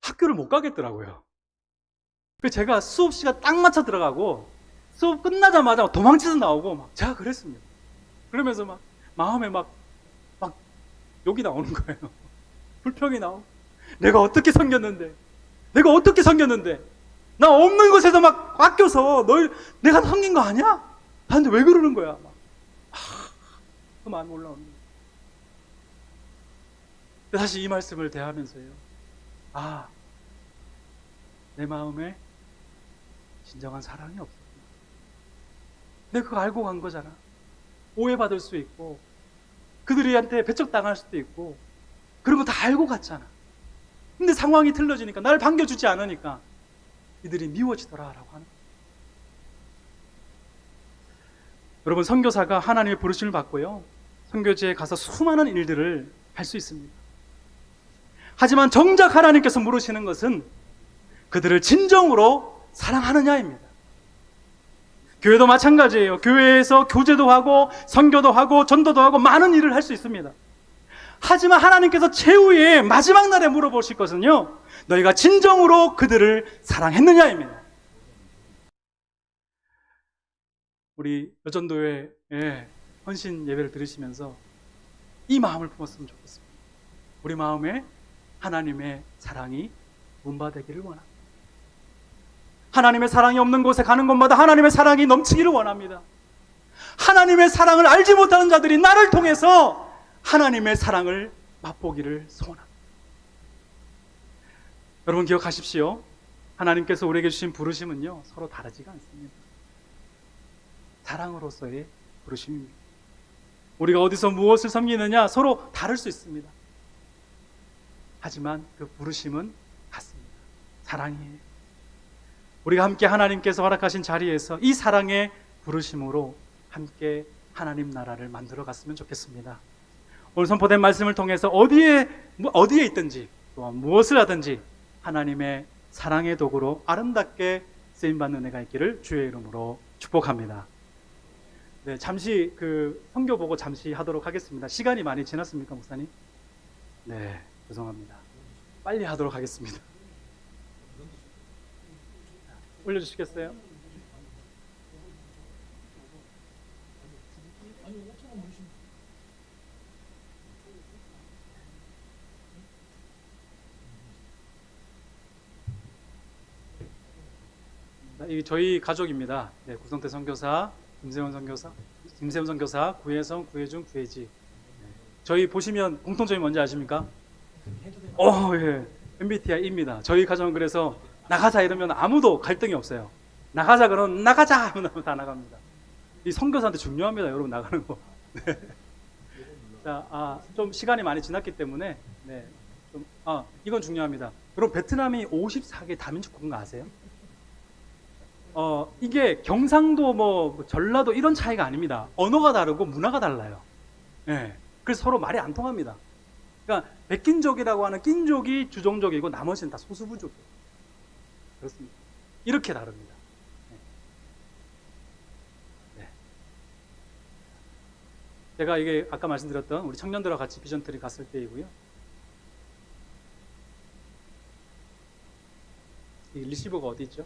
Speaker 1: 학교를 못 가겠더라고요. 그래서 제가 수업 시간 딱 맞춰 들어가고 수업 끝나자마자 도망쳐서 나오고 막 제가 그랬습니다. 그러면서 막 마음에 막 욕이 나오는 거예요. 불평이 나오고, 내가 어떻게 섬겼는데 나 없는 곳에서 막 아껴서 내가 섬긴 거 아니야? 나한테 왜 그러는 거야? 그 마음이 올라오는 거예요. 다시 이 말씀을 대하면서요, 내 마음에 진정한 사랑이 없었구나. 내가 그거 알고 간 거잖아. 오해받을 수 있고 그들한테 배척당할 수도 있고 그런 거 다 알고 갔잖아. 근데 상황이 틀려지니까, 나를 반겨주지 않으니까 이들이 미워지더라라고 하는 거예요. 여러분, 선교사가 하나님의 부르심을 받고요, 선교지에 가서 수많은 일들을 할 수 있습니다. 하지만 정작 하나님께서 물으시는 것은 그들을 진정으로 사랑하느냐입니다. 교회도 마찬가지예요. 교회에서 교제도 하고 선교도 하고 전도도 하고 많은 일을 할 수 있습니다. 하지만 하나님께서 최후의 마지막 날에 물어보실 것은요, 너희가 진정으로 그들을 사랑했느냐입니다. 우리 여전도회 헌신 예배를 들으시면서 이 마음을 품었으면 좋겠습니다. 우리 마음에 하나님의 사랑이 문바되기를 원합니다. 하나님의 사랑이 없는 곳에 가는 곳마다 하나님의 사랑이 넘치기를 원합니다. 하나님의 사랑을 알지 못하는 자들이 나를 통해서 하나님의 사랑을 맛보기를 소원합니다. 여러분, 기억하십시오. 하나님께서 우리에게 주신 부르심은요, 서로 다르지가 않습니다. 사랑으로서의 부르심입니다. 우리가 어디서 무엇을 섬기느냐 서로 다를 수 있습니다. 하지만 그 부르심은 같습니다. 사랑이에요. 우리가 함께 하나님께서 허락하신 자리에서 이 사랑의 부르심으로 함께 하나님 나라를 만들어 갔으면 좋겠습니다. 오늘 선포된 말씀을 통해서 어디에 있든지 또한 무엇을 하든지 하나님의 사랑의 도구로 아름답게 쓰임받는 은혜가 있기를 주의 이름으로 축복합니다. 네, 잠시 선교 보고 잠시 하도록 하겠습니다. 시간이 많이 지났습니까, 목사님? 네, 죄송합니다. 빨리 하도록 하겠습니다. 올려주시겠어요? 이게 저희 가족입니다. 네, 구성태 선교사, 김세훈 선교사, 구혜성, 구혜중, 구혜지. 네. 저희 보시면 공통점이 뭔지 아십니까? 예. MBTI입니다. 저희 가정은 그래서 나가자 이러면 아무도 갈등이 없어요. 나가자 그러면 나가자 하면 다 나갑니다. 이 선교사한테 중요합니다, 여러분, 나가는 거. 네. 자, 좀 시간이 많이 지났기 때문에, 네, 이건 중요합니다. 여러분, 베트남이 54개 다민족 국가 아세요? 이게 경상도, 전라도 이런 차이가 아닙니다. 언어가 다르고 문화가 달라요. 네. 그래서 서로 말이 안 통합니다. 그러니까 백긴족이라고 하는 낀족이 주종족이고 나머지는 다 소수부족이에요. 그렇습니다. 이렇게 다릅니다. 네. 제가 이게 아까 말씀드렸던 우리 청년들과 같이 비전트리 갔을 때이고요. 이 리시버가 어디 있죠?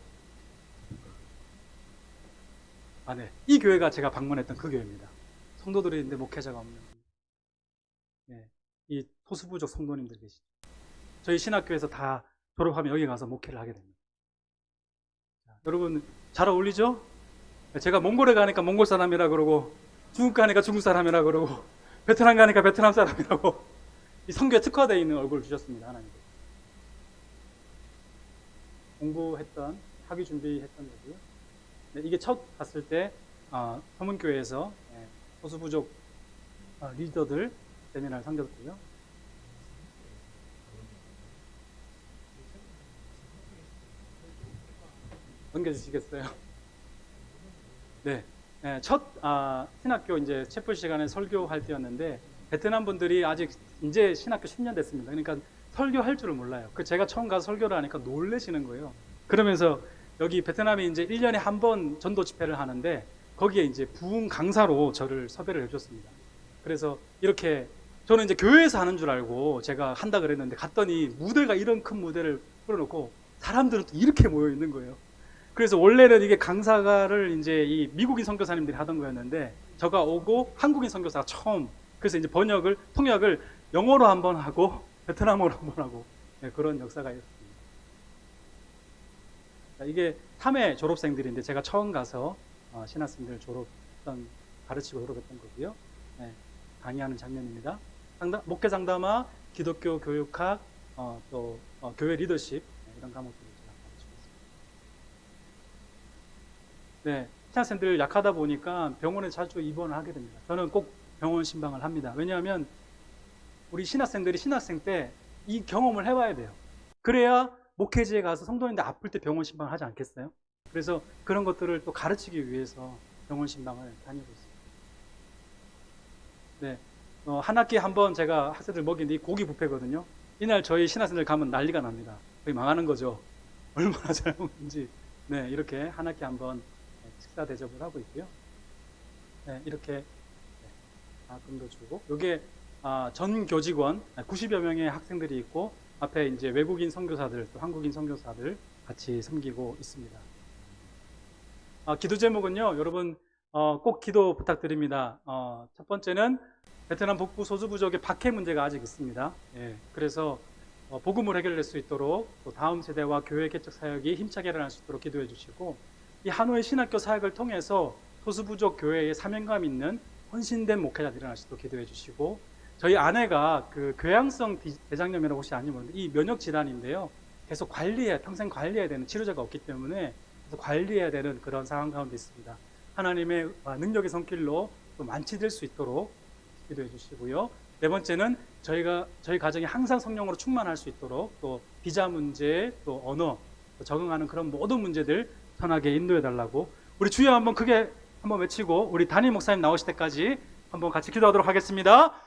Speaker 1: 네. 이 교회가 제가 방문했던 그 교회입니다. 성도들이 있는데 목회자가 없는. 네. 이 토수부족 성도님들 계시죠. 저희 신학교에서 다 졸업하면 여기 가서 목회를 하게 됩니다. 자, 여러분, 잘 어울리죠? 제가 몽골에 가니까 몽골 사람이라 그러고, 중국 가니까 중국 사람이라 그러고, 베트남 가니까 베트남 사람이라고, 이 선교에 특화되어 있는 얼굴을 주셨습니다, 하나님. 공부했던, 학위 준비했던 거고요. 네, 이게 첫 갔을 때 서문교회에서 소수부족 리더들 세미나를 섬겼고요. 넘겨주시겠어요? 네, 첫 신학교 이제 채플 시간에 설교할 때였는데 베트남 분들이 아직 이제 신학교 10년 됐습니다. 그러니까 설교할 줄을 몰라요. 제가 처음 가서 설교를 하니까 놀라시는 거예요. 그러면서 여기 베트남에 이제 1년에 한 번 전도 집회를 하는데 거기에 이제 부흥 강사로 저를 섭외를 해줬습니다. 그래서 이렇게 저는 이제 교회에서 하는 줄 알고 제가 한다 그랬는데 갔더니 무대가 이런 큰 무대를 풀어놓고 사람들은 또 이렇게 모여 있는 거예요. 그래서 원래는 이게 강사를 이제 이 미국인 선교사님들이 하던 거였는데 저가 오고 한국인 선교사가 처음, 그래서 이제 통역을 영어로 한번 하고 베트남어로 한번 하고 그런 역사가 있었습니다. 이게 3회 졸업생들인데 제가 처음 가서 신학생들 가르치고 졸업했던 거고요. 네, 강의하는 장면입니다. 목회 상담화, 기독교 교육학, 또 교회 리더십 이런 과목들을 제가 가르치고 있습니다. 네, 신학생들 약하다 보니까 병원에 자주 입원을 하게 됩니다. 저는 꼭 병원 신방을 합니다. 왜냐하면 우리 신학생들이 신학생 때 이 경험을 해봐야 돼요. 그래야 목회지에 가서 성도님들 아플 때 병원 신방을 하지 않겠어요? 그래서 그런 것들을 또 가르치기 위해서 병원 신방을 다니고 있습니다. 네. 한 학기에 한 번 제가 학생들 먹이는데 이 고기 뷔페거든요. 이날 저희 신학생들 가면 난리가 납니다. 거의 망하는 거죠. 얼마나 잘 먹는지. 네, 이렇게 한 학기에 한 번 식사 대접을 하고 있고요. 네, 이렇게 금도 주고, 요게 전 교직원 90여 명의 학생들이 있고, 앞에 이제 외국인 선교사들, 또 한국인 선교사들 같이 섬기고 있습니다. 기도 제목은요, 여러분 꼭 기도 부탁드립니다. 첫 번째는 베트남 북부 소수 부족의 박해 문제가 아직 있습니다. 예, 그래서 복음을 해결할 수 있도록 또 다음 세대와 교회 개척 사역이 힘차게 일어날 수 있도록 기도해 주시고, 이 하노이 신학교 사역을 통해서 소수 부족 교회에 사명감 있는 헌신된 목회자들이 일어날 수 있도록 기도해 주시고, 저희 아내가 그 궤양성 대장염이라고 혹시 아니 모르는데 이 면역 질환인데요. 계속 평생 관리해야 되는, 치료제가 없기 때문에 계속 관리해야 되는 그런 상황 가운데 있습니다. 하나님의 능력의 손길로 또 만취될 수 있도록 기도해 주시고요. 네 번째는 저희 가정이 항상 성령으로 충만할 수 있도록, 또 비자 문제, 또 언어, 또 적응하는 그런 모든 문제들 선하게 인도해 달라고, 우리 주여 한번 크게 한번 외치고 우리 담임 목사님 나오실 때까지 한번 같이 기도하도록 하겠습니다.